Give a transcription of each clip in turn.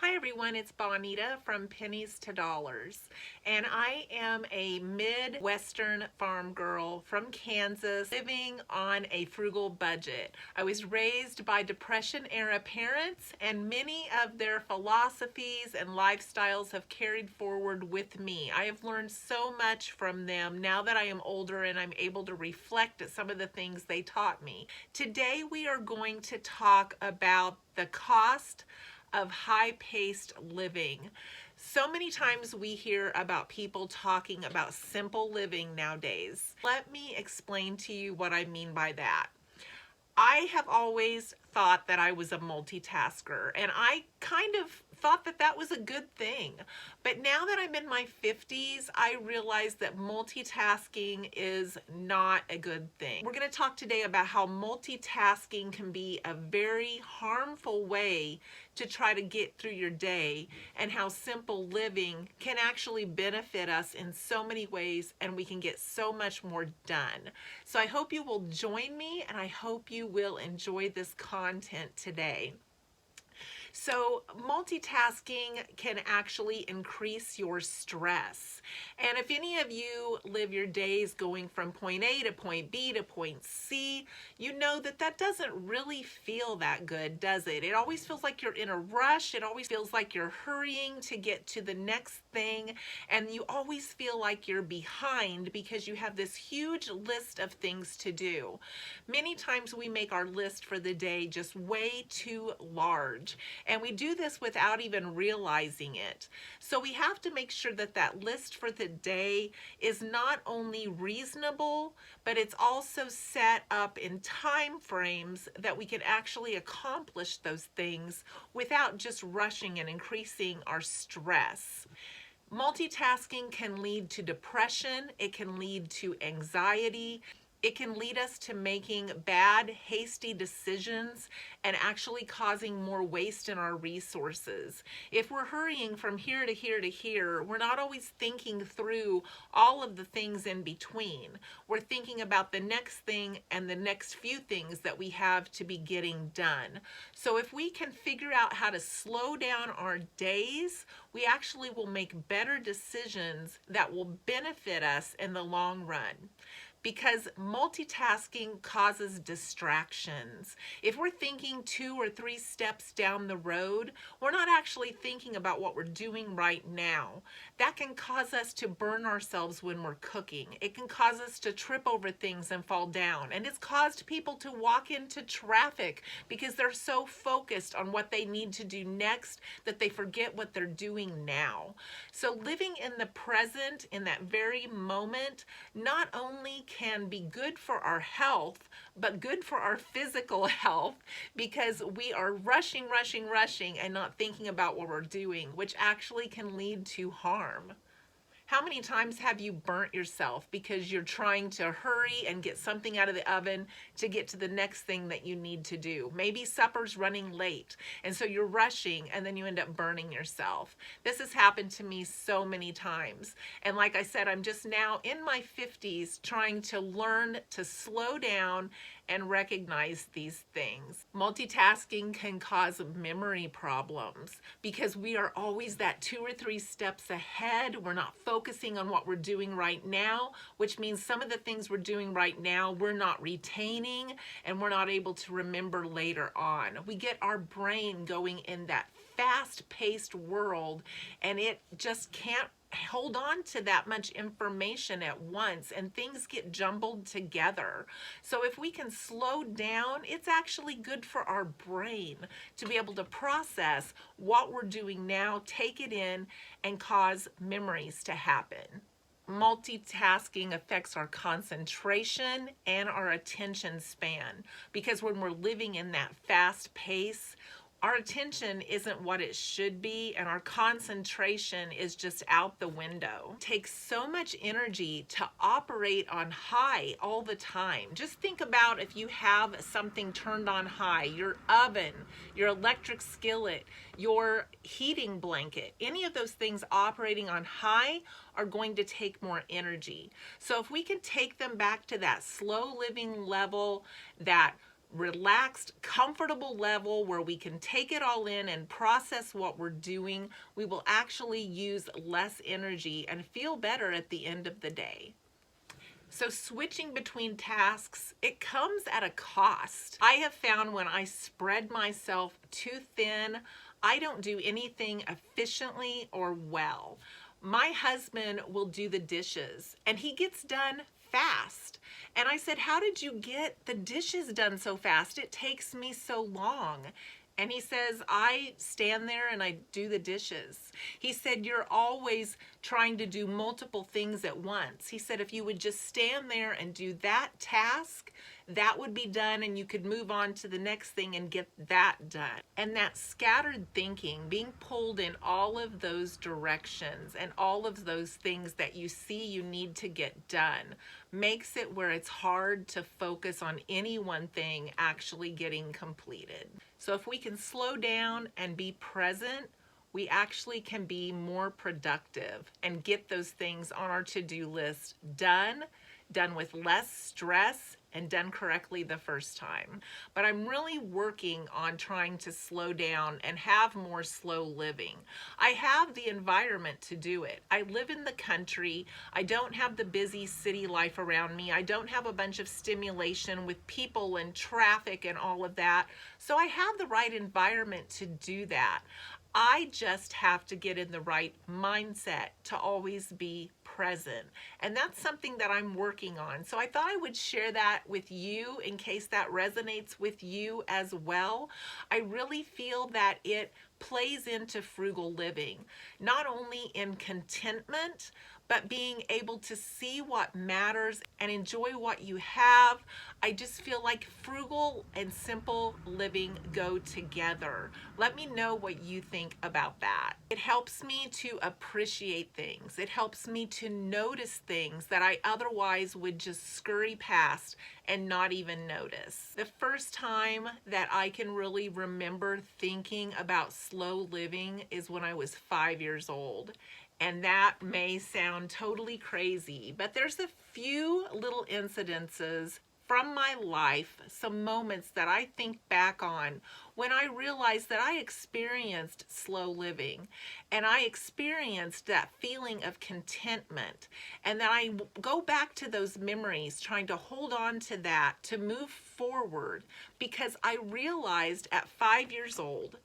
Hi everyone, it's Bonita from Pennies to Dollars, and I am a Midwestern farm girl from Kansas living on a frugal budget. I was raised by Depression-era parents, and many of their philosophies and lifestyles have carried forward with me. I have learned so much from them now that I am older and I'm able to reflect at some of the things they taught me. Today we are going to talk about the cost of high-paced living. So many times we hear about people talking about simple living nowadays. Let me explain to you what I mean by that. I have always thought that I was a multitasker, and I kind of thought that that was a good thing. But now that I'm in my 50s, I realize that multitasking is not a good thing. We're going to talk today about how multitasking can be a very harmful way to try to get through your day, and how simple living can actually benefit us in so many ways, and we can get so much more done. So I hope you will join me, and I hope you will enjoy this content today. So multitasking can actually increase your stress. And if any of you live your days going from point A to point B to point C, you know that that doesn't really feel that good, does it? It always feels like you're in a rush. It always feels like you're hurrying to get to the next thing. And you always feel like you're behind because you have this huge list of things to do. Many times we make our list for the day just way too large. And we do this without even realizing it. So we have to make sure that that list for the day is not only reasonable, but it's also set up in time frames that we can actually accomplish those things without just rushing and increasing our stress. Multitasking can lead to depression, it can lead to anxiety, it can lead us to making bad, hasty decisions and actually causing more waste in our resources. If we're hurrying from here to here to here, we're not always thinking through all of the things in between. We're thinking about the next thing and the next few things that we have to be getting done. So if we can figure out how to slow down our days, we actually will make better decisions that will benefit us in the long run. Because multitasking causes distractions. If we're thinking 2 or 3 steps down the road, we're not actually thinking about what we're doing right now. That can cause us to burn ourselves when we're cooking. It can cause us to trip over things and fall down. And it's caused people to walk into traffic because they're so focused on what they need to do next that they forget what they're doing now. So living in the present, in that very moment, not only can be good for our health, but good for our physical health, because we are rushing and not thinking about what we're doing, which actually can lead to harm. How many times have you burnt yourself because you're trying to hurry and get something out of the oven to get to the next thing that you need to do? Maybe supper's running late, and so you're rushing and then you end up burning yourself. This has happened to me so many times. And like I said, I'm just now in my 50s trying to learn to slow down and recognize these things. Multitasking can cause memory problems because we are always that 2 or 3 steps ahead. We're not focusing on what we're doing right now, which means some of the things we're doing right now we're not retaining and we're not able to remember later on. We get our brain going in that fast-paced world, and it just can't hold on to that much information at once, and things get jumbled together. So if we can slow down, it's actually good for our brain to be able to process what we're doing now, take it in, and cause memories to happen. Multitasking affects our concentration and our attention span, because when we're living in that fast pace, our attention isn't what it should be, and our concentration is just out the window. It takes so much energy to operate on high all the time. Just think about if you have something turned on high, your oven, your electric skillet, your heating blanket, any of those things operating on high are going to take more energy. So if we can take them back to that slow living level, that relaxed, comfortable level where we can take it all in and process what we're doing, we will actually use less energy and feel better at the end of the day. So switching between tasks, it comes at a cost. I have found when I spread myself too thin, I don't do anything efficiently or well. My husband will do the dishes and he gets done fast. And I said, how did you get the dishes done so fast? It takes me so long. And he says, I stand there and I do the dishes. He said, you're always trying to do multiple things at once. He said, if you would just stand there and do that task, that would be done and you could move on to the next thing and get that done. And that scattered thinking, being pulled in all of those directions and all of those things that you see you need to get done, makes it where it's hard to focus on any one thing actually getting completed. So if we can slow down and be present, we actually can be more productive and get those things on our to-do list done with less stress and done correctly the first time. But I'm really working on trying to slow down and have more slow living. I have the environment to do it. I live in the country. I don't have the busy city life around me. I don't have a bunch of stimulation with people and traffic and all of that. So I have the right environment to do that. I just have to get in the right mindset to always be present. And that's something that I'm working on. So I thought I would share that with you in case that resonates with you as well. I really feel that it plays into frugal living, not only in contentment, but being able to see what matters and enjoy what you have. I just feel like frugal and simple living go together. Let me know what you think about that. It helps me to appreciate things. It helps me to notice things that I otherwise would just scurry past and not even notice. The first time that I can really remember thinking about slow living is when I was 5 years old. And that may sound totally crazy, but there's a few little incidences from my life, some moments that I think back on when I realized that I experienced slow living and I experienced that feeling of contentment, and that I go back to those memories trying to hold on to that to move forward, because I realized at 5 years old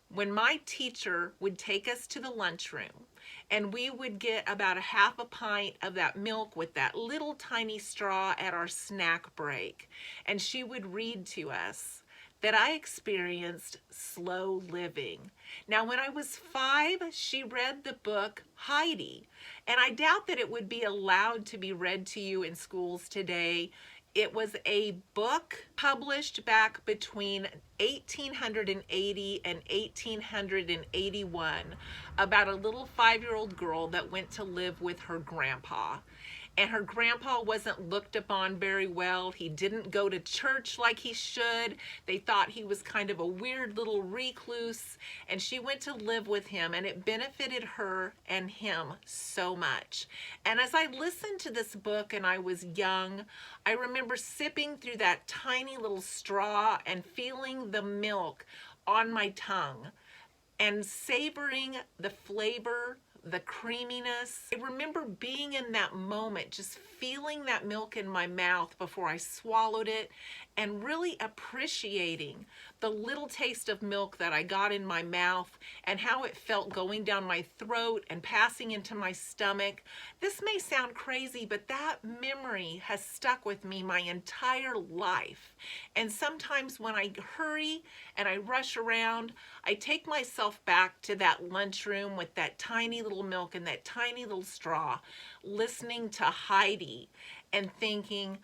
when my teacher would take us to the lunchroom and we would get about a half a pint of that milk with that little tiny straw at our snack break, and she would read to us, that I experienced slow living. Now, when I was 5, she read the book Heidi, and I doubt that it would be allowed to be read to you in schools today. It was a book published back between 1880 and 1881 about a little 5-year-old girl that went to live with her grandpa. And her grandpa wasn't looked upon very well. He didn't go to church like he should. They thought he was kind of a weird little recluse. And she went to live with him, and it benefited her and him so much. And as I listened to this book and I was young, I remember sipping through that tiny little straw and feeling the milk on my tongue and savoring the flavor, the creaminess. I remember being in that moment, just feeling that milk in my mouth before I swallowed it, and really appreciating the little taste of milk that I got in my mouth and how it felt going down my throat and passing into my stomach. This may sound crazy, but that memory has stuck with me my entire life. And sometimes when I hurry and I rush around, I take myself back to that lunchroom with that tiny little milk and that tiny little straw, listening to Heidi and thinking,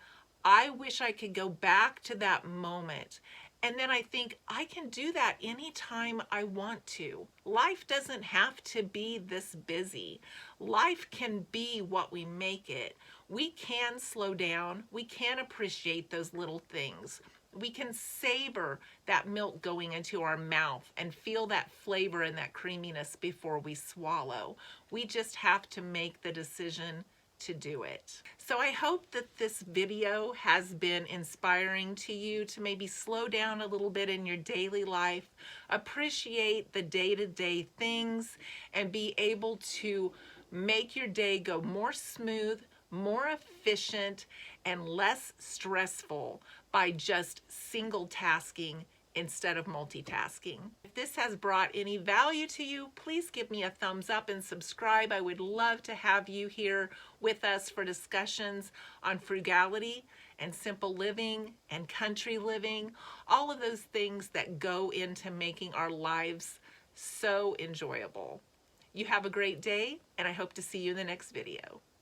I wish I could go back to that moment. And then I think I can do that anytime I want to. Life doesn't have to be this busy. Life can be what we make it. We can slow down. We can appreciate those little things. We can savor that milk going into our mouth and feel that flavor and that creaminess before we swallow. We just have to make the decision to do it. So I hope that this video has been inspiring to you to maybe slow down a little bit in your daily life, appreciate the day-to-day things, and be able to make your day go more smooth, more efficient, and less stressful by just single tasking instead of multitasking. If this has brought any value to you, please give me a thumbs up and subscribe. I would love to have you here with us for discussions on frugality and simple living and country living, all of those things that go into making our lives so enjoyable. You have a great day, and I hope to see you in the next video.